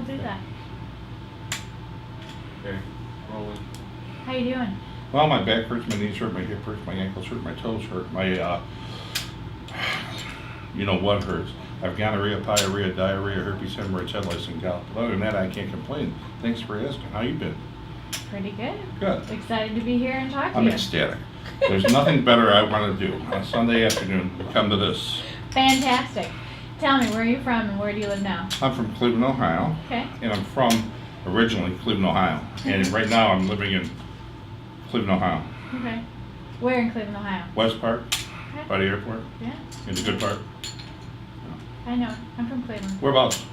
I'll do that. Okay, rolling. How you doing? Well, my back hurts, my knees hurt, my hip hurts, my ankles hurt, my toes hurt, my, you know what hurts. I've gonorrhea, pyorrhea, diarrhea, herpes, hemorrhoids, head lice, and gout. But other than that, I can't complain. Thanks for asking. How you been? Pretty good. Good. Excited to be here and talk to I'm you. ecstatic. There's nothing better I want to do on a Sunday afternoon to come to this. Fantastic. Tell me, where are you from and where do you live now? I'm from Cleveland, Ohio. Okay. And I'm from originally Cleveland, Ohio. And right now I'm living in Cleveland, Ohio. Okay. Where in Cleveland, Ohio? West Park, Okay. by the airport, Yeah. in the good part. I know. I'm from Cleveland. Whereabouts?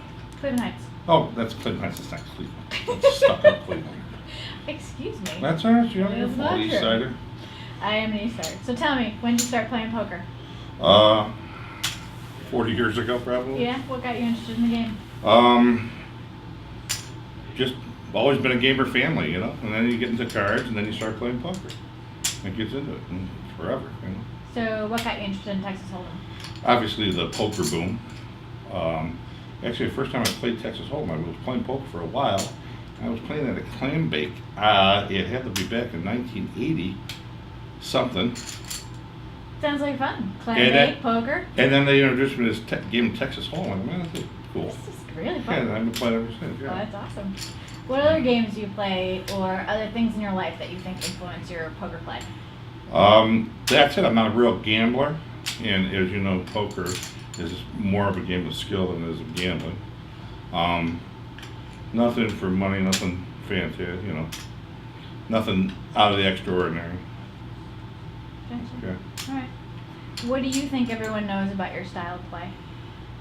Cleveland Heights. Oh, that's Cleveland Heights, it's not Cleveland. It's stuck up Cleveland. Excuse me. That's all right, you're That's a not full East true. Sider. I am an East Sider. So tell me, when did you start playing poker? 40 years ago probably. Yeah? What got you interested in the game? Just always been a gamer family, you know, and then you get into cards and then you start playing poker. It gets into it and forever, you know. So what got you interested in Texas Hold'em? Obviously the poker boom. Actually the first time I played Texas Hold'em, I was playing poker for a while. I was playing at a clam bake. It had to be back in 1980 something. Sounds like fun. Clam And bake, poker. And then they introduced me to this game of Texas Hold'em. I'm like, man, that's cool. This is really Yeah, fun. and I've been playing ever since, Oh, yeah. that's awesome. What other games do you play or other things in your life that you think influence your poker play? That's it. I'm not a real gambler, and as you know, poker is more of a game of skill than it is of gambling. Nothing for money, nothing fancy, you know, nothing out of the extraordinary. Gotcha. Okay. All right. What do you think everyone knows about your style of play?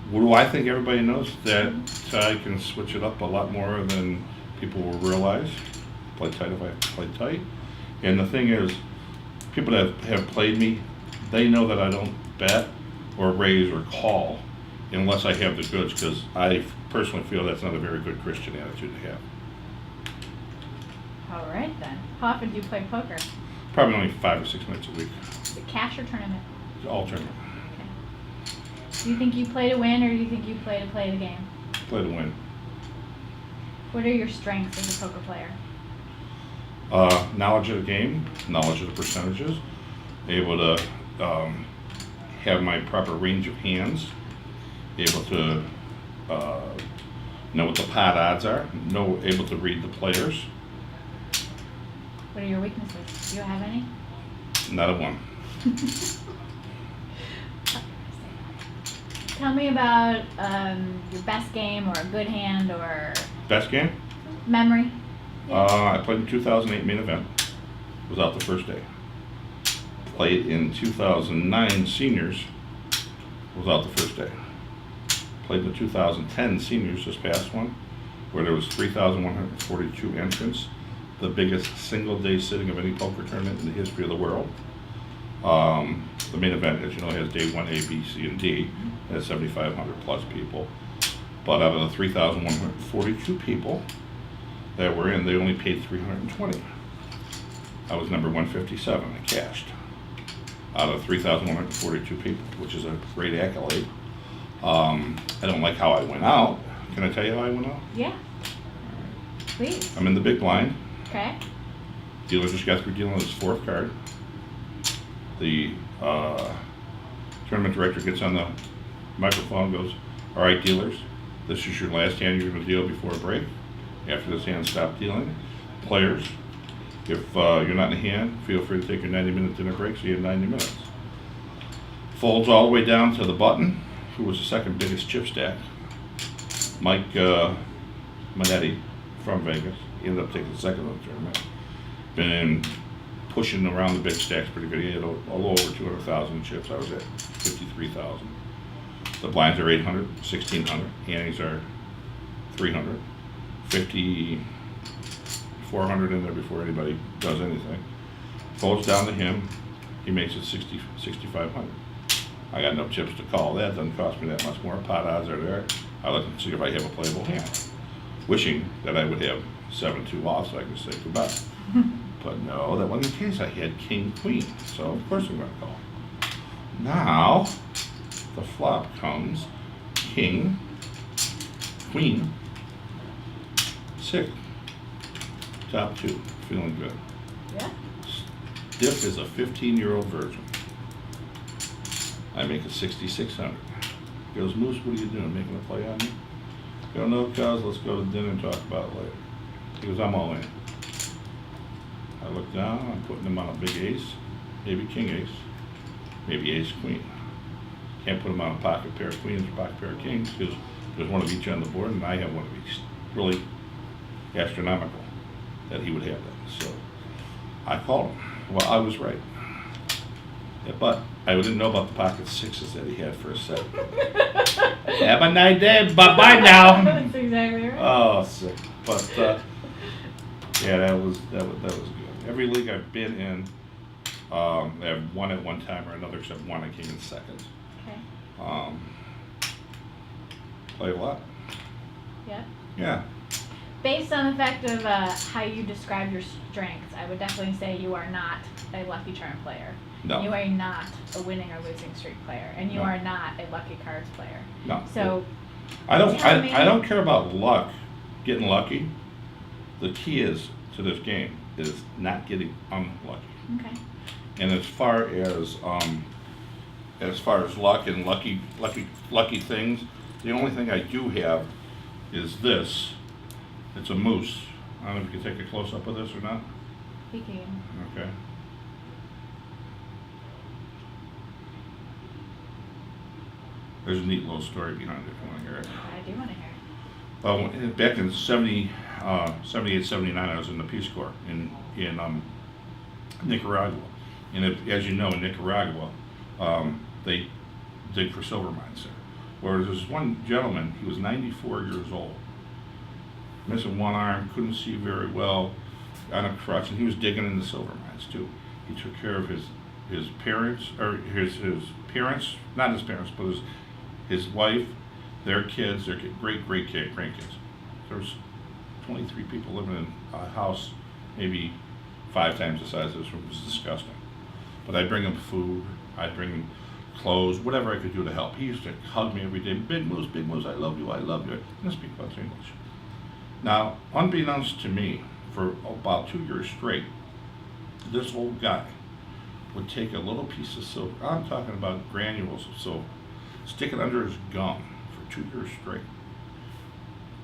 What do I think everybody knows? That I can switch it up a lot more than people will realize. Play tight if I have to play tight. And the thing is, people that have played me, they know that I don't bet or raise or call unless I have the goods, because I personally feel that's not a very good Christian attitude to have. All right then. How often do you play poker? Probably only 5 or 6 nights a week. Is it cash or tournament? It's all tournament. Okay. Do you think you play to win or do you think you play to play the game? Play to win. What are your strengths as a poker player? Knowledge of the game, knowledge of the percentages, able to have my proper range of hands, able to know what the pot odds are, able to read the players. What are your weaknesses? Do you have any? Not a one. Tell me about your best game or a good hand or Best game? memory. I played in 2008 main event. Was out the first day. Played in 2009 seniors. Was out the first day. Played in the 2010 seniors, this past one, where there was 3,142 entrants. The biggest single day sitting of any poker tournament in the history of the world. The main event, as you know, has day 1, A, B, C, and D. It has 7,500 plus people. But out of the 3,142 people that were in, they only paid 320. I was number 157. I cashed out of 3,142 people, which is a great accolade. I don't like how I went out. Can I tell you how I went out? Yeah. Please. I'm in the big blind. Okay. Dealer just got through dealing with his 4th card. The tournament director gets on the microphone and goes, "All right, dealers, this is your last hand you're going to deal before a break. After this hand, stop dealing. Players, if you're not in the hand, feel free to take your 90-minute dinner break, so you have 90 minutes." Folds all the way down to the button, who was the second biggest chip stack. Mike Manetti from Vegas. He ended up taking the second of the tournament. Been pushing around the big stacks pretty good. He had a little over 200,000 chips. I was at 53,000. The blinds are 800, 1,600. Annies are 300. 50, 400 in there before anybody does anything. Folds down to him. He makes it 6,500. I got no chips to call. That doesn't cost me that much more. Pot odds are there. I look and see if I have a playable hand. Wishing that I would have 7-2 off so I could say goodbye. But no, that wasn't the case. I had king, queen. So of course I'm going to call. Now, the flop comes king, queen, Sick. Top 2. Feeling good. Yeah. Stiff is a 15-year-old virgin. I make it 6,600. He goes, Moose, what are you doing? Making a play on me? I go, no, cuz, let's go to dinner and talk about it later. He goes, I'm all in. I look down, I'm putting him on a big ace, maybe king ace, maybe ace queen. Can't put him on a pocket pair of queens or pocket pair of kings because there's one of each on the board and I have one of each. Really astronomical that he would have that. So I called him. Well, I was right. Yeah, but I didn't know about the pocket sixes that he had for a set. Have a nice day. Bye-bye now. That's exactly right. Oh, sick. But yeah, that was good. Every league I've been in, I've won at one time or another, except one I came in second. Okay. Played a lot. Yeah. Yeah. Based on the fact of how you describe your strengths, I would definitely say you are not a Lucky Charm player. No. You are not a winning or losing streak player, and you No. are not a Lucky Cards player. No. So I don't. tell me- I don't care about luck, getting lucky. The key is to this game is not getting unlucky. okay. And as far as luck and lucky things, the only thing I do have is this. It's a moose. I don't know if you can take a close up of this or not. Speaking. Okay. There's a neat little story behind it if you want to hear it. I do want to hear. Well, back in 78, 79, I was in the Peace Corps in Nicaragua. And as you know, in Nicaragua, they dig for silver mines there. Whereas there's one gentleman, he was 94 years old, missing one arm, couldn't see very well, on a crutch, and he was digging in the silver mines too. He took care of his parents, or his parents, not his parents, but his wife, their kids, their great grandkids. There was 23 people living in a house, maybe 5 times the size of this room. It was disgusting. But I'd bring him food, I'd bring him clothes, whatever I could do to help. He used to hug me every day. Big Moose, I love you, I love you. I didn't speak much English. Now, unbeknownst to me, for about 2 years straight, this old guy would take a little piece of silver, I'm talking about granules of silver, stick it under his gum for 2 years straight.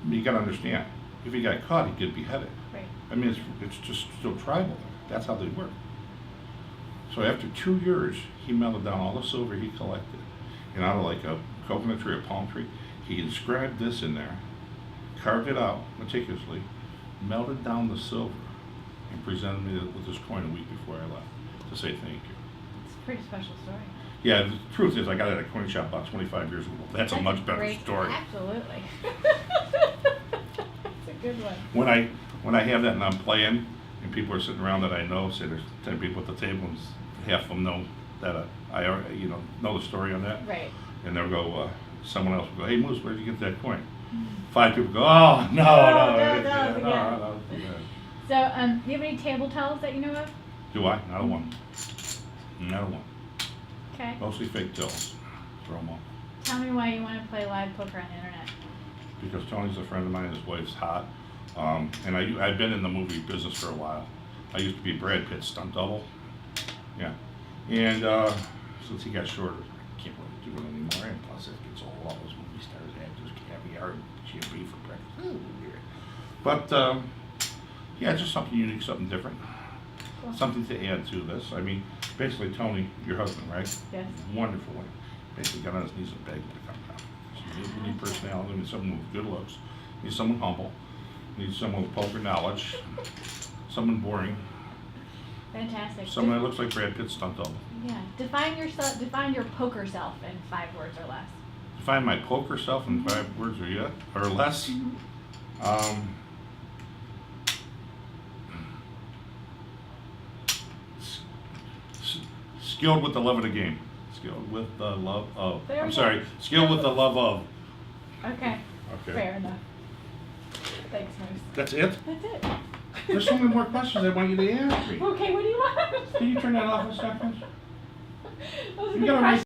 I mean, you gotta understand, if he got caught, he'd get beheaded. Right. I mean, it's just still tribal. That's how they work. So after 2 years, he melted down all the silver he collected. And out of like a coconut tree or palm tree, he inscribed this in there, carved it out meticulously, melted down the silver, and presented me with this coin a week before I left to say thank you. It's a pretty special story. Yeah, the truth is I got it at a coin shop about 25 years ago. That's a much better great story. Absolutely. It's a good one. When I have that and I'm playing, and people are sitting around that I know, say there's 10 people at the table, and half of them know that I already, know the story on that. Right. And they'll go, someone else will go, hey Moose, where'd you get that coin? 5 people go, oh, no. So, do you have any table tells that you know of? Do I? Not a one. Not a one. Okay. Mostly fake tells. Throw them all. Tell me why you want to play live poker on the internet. Because Tony's a friend of mine, his wife's hot. And I've been in the movie business for a while. I used to be Brad Pitt's stunt double. Yeah. And since he got shorter, I can't really do it anymore. And plus, it gets old. All those movie stars, actors, caviar, GMB for breakfast. Ooh, weird. But, yeah, it's just something unique, something different. Cool. Something to add to this. I mean, basically, Tony, your husband, right? Yes. Wonderful. Basically got on his knees and begged him to come down. So we need personality, we need someone with good looks, we need someone humble, we need someone with poker knowledge, someone boring, Fantastic. someone that looks like Brad Pitt's stunt double. Yeah. Define your poker self in 5 words or less. Define my poker self in 5 words or less. Skilled with the love of the game. Skilled with the love of. There I'm we sorry. go. Skilled with the love of. Okay. Okay. Fair enough. Thanks, Moose. That's it? That's it. There's so many more questions I want you to ask me. Okay, what do you want? Can you turn that off a second? Those are You good gotta questions.